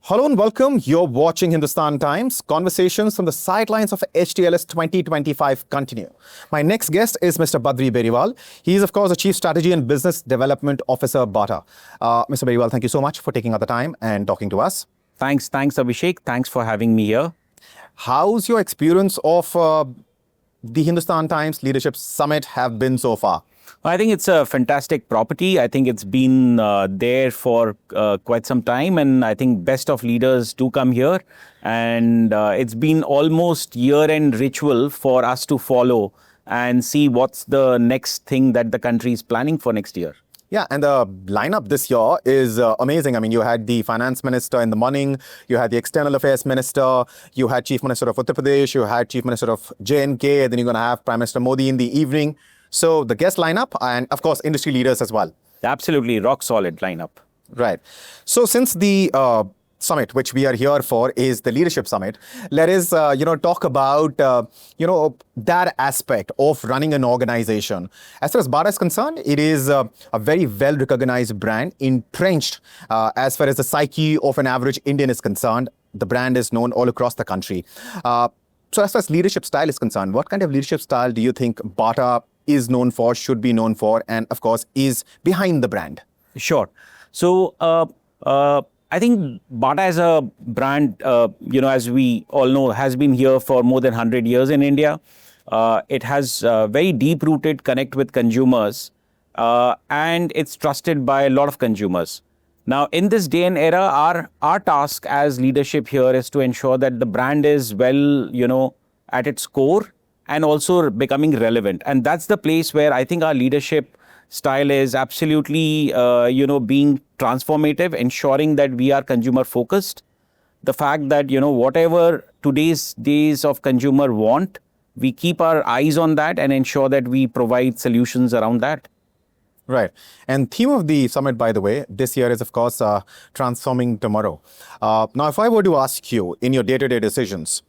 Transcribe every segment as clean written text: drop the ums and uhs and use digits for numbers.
Hello and welcome. You're watching Hindustan Times. Conversations from the sidelines of HDLS 2025 continue. My next guest is Mr. Badri Beriwal. He is, of course, the Chief Strategy and Business Development Officer, Bata. Mr. Beriwal, thank you so much for taking out the time and talking to us. Thanks, Abhishek. Thanks for having me here. How's your experience of the Hindustan Times Leadership Summit have been so far? I think it's a fantastic property. I think it's been there for quite some time, and I think best of leaders do come here. And it's been almost year-end ritual for us to follow and see what's the next thing that the country is planning for next year. Yeah, and the lineup this year is amazing. I mean, you had the finance minister in the morning, you had the external affairs minister, you had Chief Minister of Uttar Pradesh, you had Chief Minister of J&K, then you're going to have Prime Minister Modi in the evening. So the guest lineup and, of course, industry leaders as well. Absolutely, rock solid lineup. Right. So since the summit, which we are here for, is the leadership summit, let us, talk about, that aspect of running an organization. As far as Bata is concerned, it is a very well-recognized brand, entrenched as far as the psyche of an average Indian is concerned. The brand is known all across the country. So as far as leadership style is concerned, what kind of leadership style do you think Bata is known for, should be known for, and of course is behind the brand? Sure. So I think Bata as a brand, as we all know, has been here for more than 100 years in India. It has very deep-rooted connect with consumers, and it's trusted by a lot of consumers. Now, in this day and era, our task as leadership here is to ensure that the brand is well, at its core and also becoming relevant. And that's the place where I think our leadership style is absolutely, being transformative, ensuring that we are consumer focused. The fact that, whatever today's days of consumer want, we keep our eyes on that and ensure that we provide solutions around that. Right. And theme of the summit, by the way, this year is, of course, transforming tomorrow. Now, if I were to ask you in your day-to-day decisions,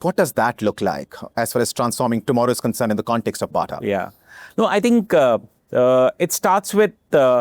what does that look like as far as transforming tomorrow is concerned in the context of Bata? Yeah. No, I think it starts with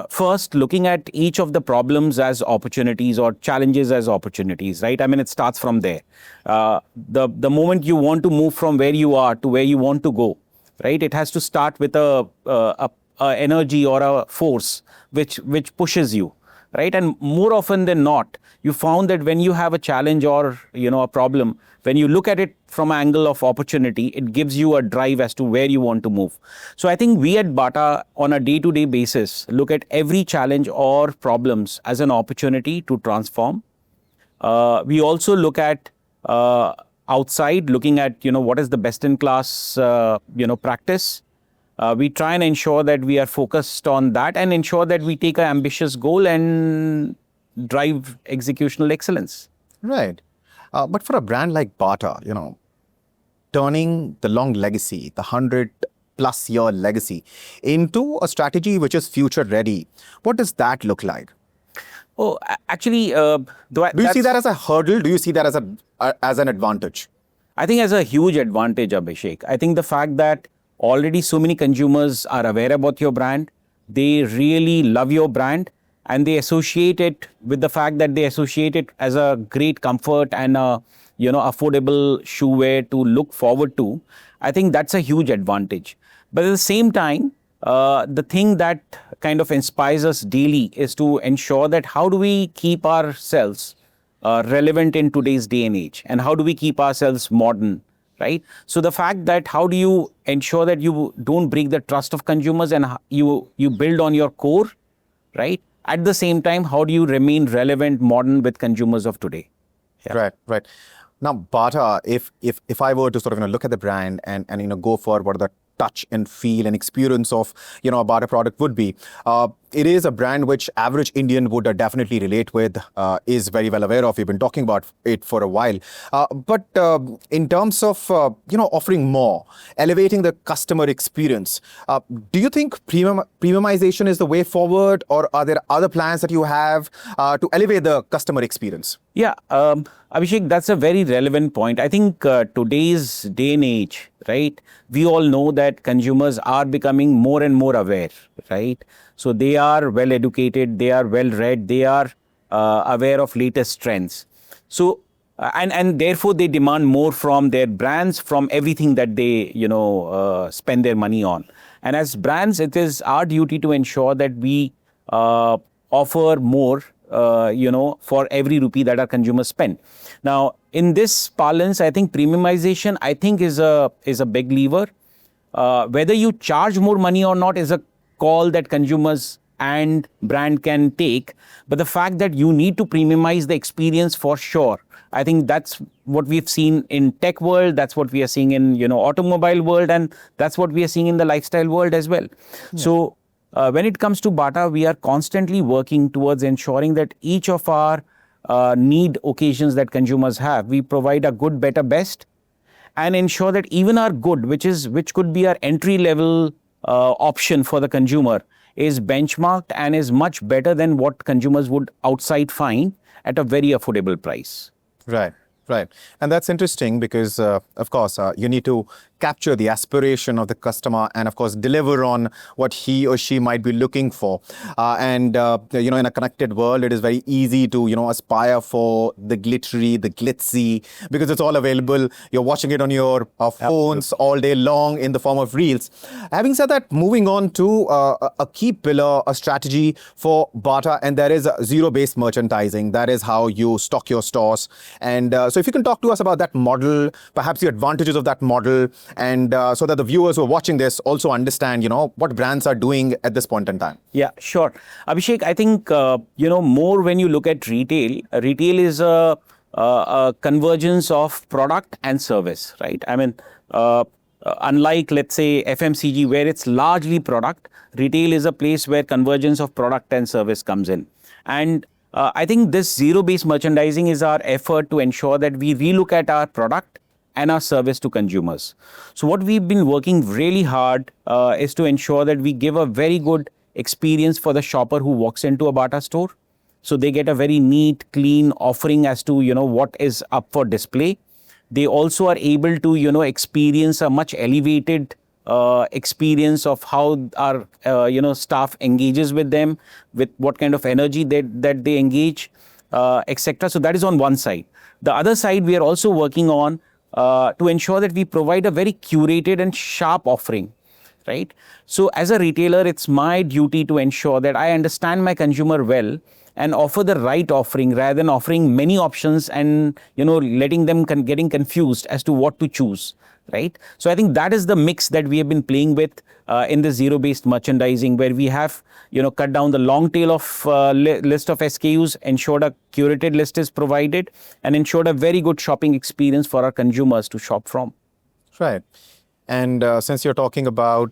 first looking at each of the problems as opportunities or challenges as opportunities, right? I mean, it starts from there. The moment you want to move from where you are to where you want to go, right? It has to start with a energy or a force which pushes you, right? And more often than not, you found that when you have a challenge or a problem, when you look at it from an angle of opportunity, it gives you a drive as to where you want to move. So I think we at Bata on a day-to-day basis look at every challenge or problems as an opportunity to transform. We also look at outside, looking at what is the best-in-class practice. We try and ensure that we are focused on that and ensure that we take an ambitious goal and drive executional excellence. Right. But for a brand like Bata, turning the long legacy, the 100+ year legacy into a strategy which is future ready, what does that look like? Oh, actually, do you see that as a hurdle? Do you see that as an advantage? I think as a huge advantage, Abhishek. I think the fact that already so many consumers are aware about your brand, they really love your brand, and they associate it with the fact that they associate it as a great comfort and a affordable shoe wear to look forward to. I think that's a huge advantage. But at the same time, the thing that kind of inspires us daily is to ensure that how do we keep ourselves relevant in today's day and age, and how do we keep ourselves modern, right? So the fact that how do you ensure that you don't break the trust of consumers and you build on your core, right? At the same time, how do you remain relevant, modern with consumers of today? Yeah. Right. Now, Bata, if I were to sort of look at the brand and go for what the touch and feel and experience of a Bata product would be, it is a brand which average Indian would definitely relate with, is very well aware of. We've been talking about it for a while. But in terms of offering more, elevating the customer experience, do you think premiumization is the way forward, or are there other plans that you have to elevate the customer experience? Yeah, Abhishek, that's a very relevant point. I think today's day and age, right, we all know that consumers are becoming more and more aware, right? So they are well educated, they are well read, they are aware of latest trends. So and therefore they demand more from their brands, from everything that they spend their money on. And as brands, it is our duty to ensure that we offer more for every rupee that our consumers spend. Now in this parlance, I think premiumization, I think, is a big lever. Whether you charge more money or not is a call that consumers and brand can take, but the fact that you need to premiumize the experience, for sure, I think that's what we've seen in tech world, that's what we are seeing in automobile world, and that's what we are seeing in the lifestyle world as well. Yeah. So when it comes to Bata, we are constantly working towards ensuring that each of our need occasions that consumers have, we provide a good, better, best, and ensure that even our good, which could be our entry level option for the consumer, is benchmarked and is much better than what consumers would outside find at a very affordable price. Right. Right. And that's interesting because, of course, you need to capture the aspiration of the customer and, of course, deliver on what he or she might be looking for. In a connected world, it is very easy to, aspire for the glittery, the glitzy, because it's all available. You're watching it on your phones all day long in the form of reels. Having said that, moving on to a key pillar, a strategy for Bata, and that is zero-based merchandising. That is how you stock your stores. And so if you can talk to us about that model, perhaps the advantages of that model, and so that the viewers who are watching this also understand, what brands are doing at this point in time. Yeah, sure. Abhishek, I think, more when you look at retail is a convergence of product and service, right? I mean, unlike, let's say, FMCG, where it's largely product, retail is a place where convergence of product and service comes in. And I think this zero-based merchandising is our effort to ensure that we relook at our product and our service to consumers. So what we've been working really hard is to ensure that we give a very good experience for the shopper who walks into a Bata store. So they get a very neat, clean offering as to, what is up for display. They also are able to, experience a much elevated experience of how our staff engages with them, with what kind of energy that they engage, etc. So that is on one side. The other side, we are also working on to ensure that we provide a very curated and sharp offering, right? So as a retailer, it's my duty to ensure that I understand my consumer well and offer the right offering rather than offering many options and letting them getting confused as to what to choose, right? So I think that is the mix that we have been playing with in the zero-based merchandising, where we have cut down the long tail of list of SKUs, ensured a curated list is provided, and ensured a very good shopping experience for our consumers to shop from. Right. And since you're talking about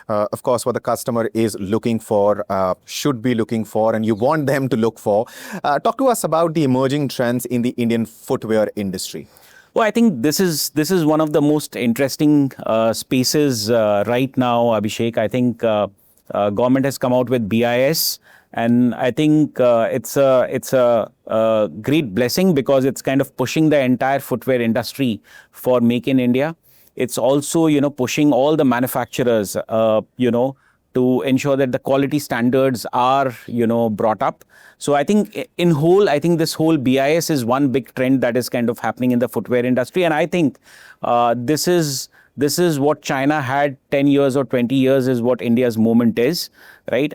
of course, what the customer is looking for, should be looking for, and you want them to look for. Talk to us about the emerging trends in the Indian footwear industry. Well, I think this is one of the most interesting spaces right now, Abhishek. I think government has come out with BIS, and I think it's a great blessing because it's kind of pushing the entire footwear industry for Make in India. It's also, pushing all the manufacturers, to ensure that the quality standards are, brought up. So I think in whole, I think this whole BIS is one big trend that is kind of happening in the footwear industry. And I think this is what China had 10 years or 20 years is what India's moment is, right?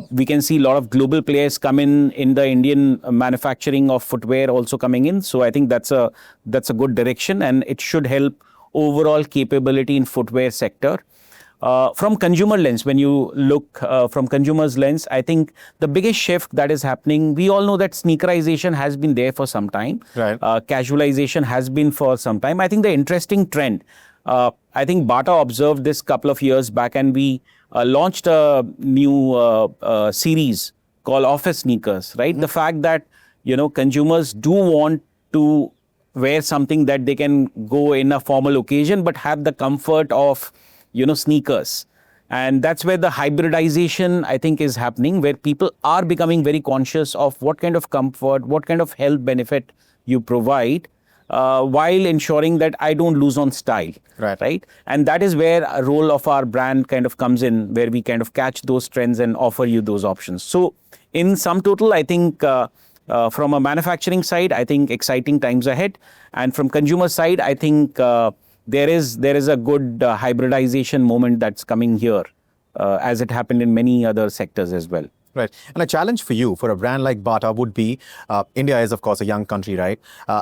We can see a lot of global players come in the Indian manufacturing of footwear also coming in. So I think that's a good direction, and it should help overall capability in footwear sector. From consumer lens, when you look from consumer's lens, I think the biggest shift that is happening, we all know that sneakerization has been there for some time. Right. Casualization has been for some time. I think the interesting trend, I think Bata observed this couple of years back, and we launched a new series called Office Sneakers, right? Mm-hmm. The fact that, consumers do want to wear something that they can go in a formal occasion, but have the comfort of, sneakers. And that's where the hybridization, I think, is happening, where people are becoming very conscious of what kind of comfort, what kind of health benefit you provide, while ensuring that I don't lose on style. Right? And that is where a role of our brand kind of comes in, where we kind of catch those trends and offer you those options. So in sum total, I think From a manufacturing side, I think exciting times ahead. And from consumer side, I think there is a good hybridization moment that's coming here, as it happened in many other sectors as well. Right. And a challenge for you, for a brand like Bata, would be India is, of course, a young country, right?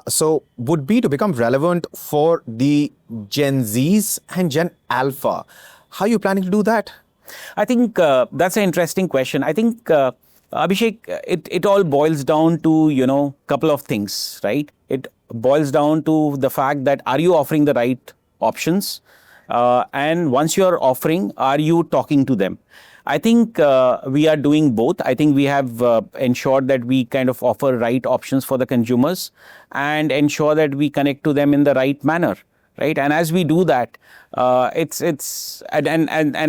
So, would be to become relevant for the Gen Zs and Gen Alpha. How are you planning to do that? I think that's an interesting question. I think, Abhishek, it all boils down to, couple of things, right? It boils down to the fact that are you offering the right options? And once you're offering, are you talking to them? I think we are doing both. I think we have ensured that we kind of offer right options for the consumers and ensure that we connect to them in the right manner, right? And as we do that, and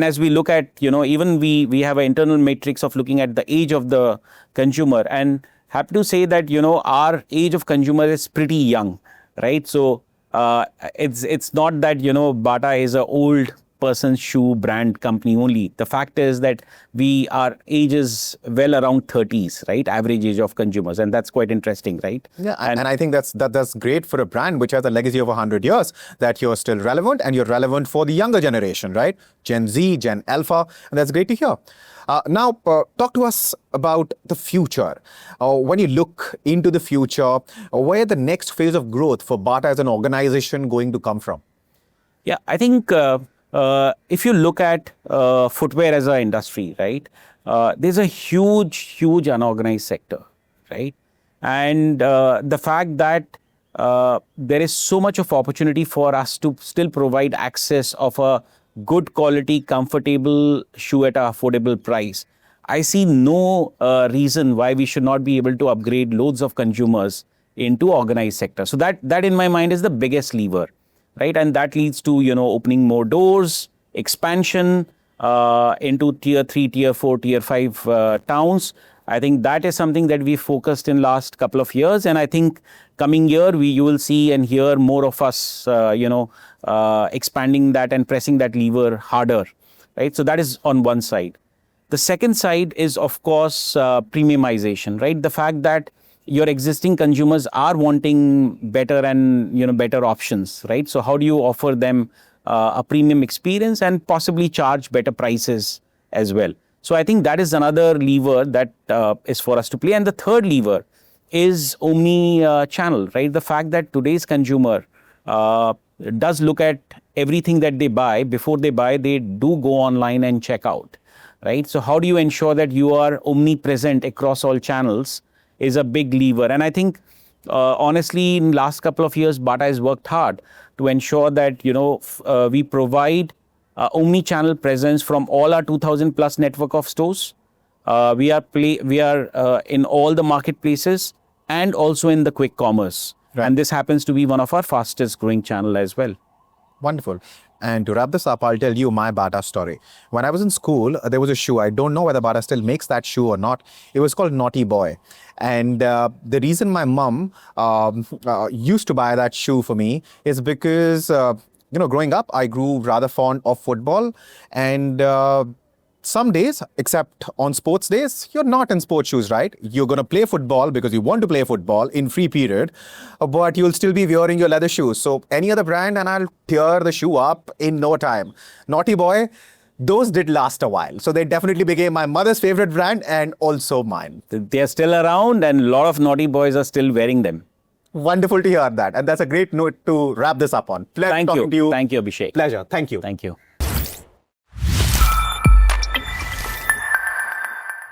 as we look at, even we have an internal matrix of looking at the age of the consumer, and happy to say that, our age of consumer is pretty young, right? So it's not that, Bata is an old person's shoe brand company only. The fact is that our age is well around 30s, right? Average age of consumers. And that's quite interesting, right? Yeah, and I think that's great for a brand which has a legacy of 100 years, that you're still relevant and you're relevant for the younger generation, right? Gen Z, Gen Alpha, and that's great to hear. Now, talk to us about the future. When you look into the future, where the next phase of growth for Bata as an organization going to come from? Yeah, I think if you look at footwear as an industry, right, there's a huge unorganized sector, right? And the fact that there is so much of opportunity for us to still provide access of a good quality, comfortable shoe at an affordable price. I see no reason why we should not be able to upgrade loads of consumers into organized sector. So that in my mind is the biggest lever, right? And that leads to, opening more doors, expansion into tier 3, tier 4, tier 5 towns. I think that is something that we focused in last couple of years. And I think coming year, you will see and hear more of us, expanding that and pressing that lever harder, right? So that is on one side. The second side is, of course, premiumization, right? The fact that your existing consumers are wanting better and better options, right? So how do you offer them a premium experience and possibly charge better prices as well? So I think that is another lever that is for us to play. And the third lever is omni-channel, right? The fact that today's consumer does look at everything that they buy. Before they buy, they do go online and check out, right? So how do you ensure that you are omnipresent across all channels is a big lever. And I think, honestly, in the last couple of years, Bata has worked hard to ensure that, we provide omni-channel presence from all our 2,000 plus network of stores. We are in all the marketplaces and also in the quick commerce. Right. And this happens to be one of our fastest growing channel as well. Wonderful. And to wrap this up, I'll tell you my Bata story. When I was in school, there was a shoe. I don't know whether Bata still makes that shoe or not. It was called Naughty Boy. And the reason my mum used to buy that shoe for me is because, growing up, I grew rather fond of football. And some days, except on sports days, you're not in sports shoes, right? You're going to play football because you want to play football in free period, but you'll still be wearing your leather shoes. So any other brand and I'll tear the shoe up in no time. Naughty Boy, those did last a while. So they definitely became my mother's favorite brand and also mine. They're still around and a lot of naughty boys are still wearing them. Wonderful to hear that. And that's a great note to wrap this up on. Pleasure talking to you. Thank you, Abhishek. Pleasure. Thank you. Thank you.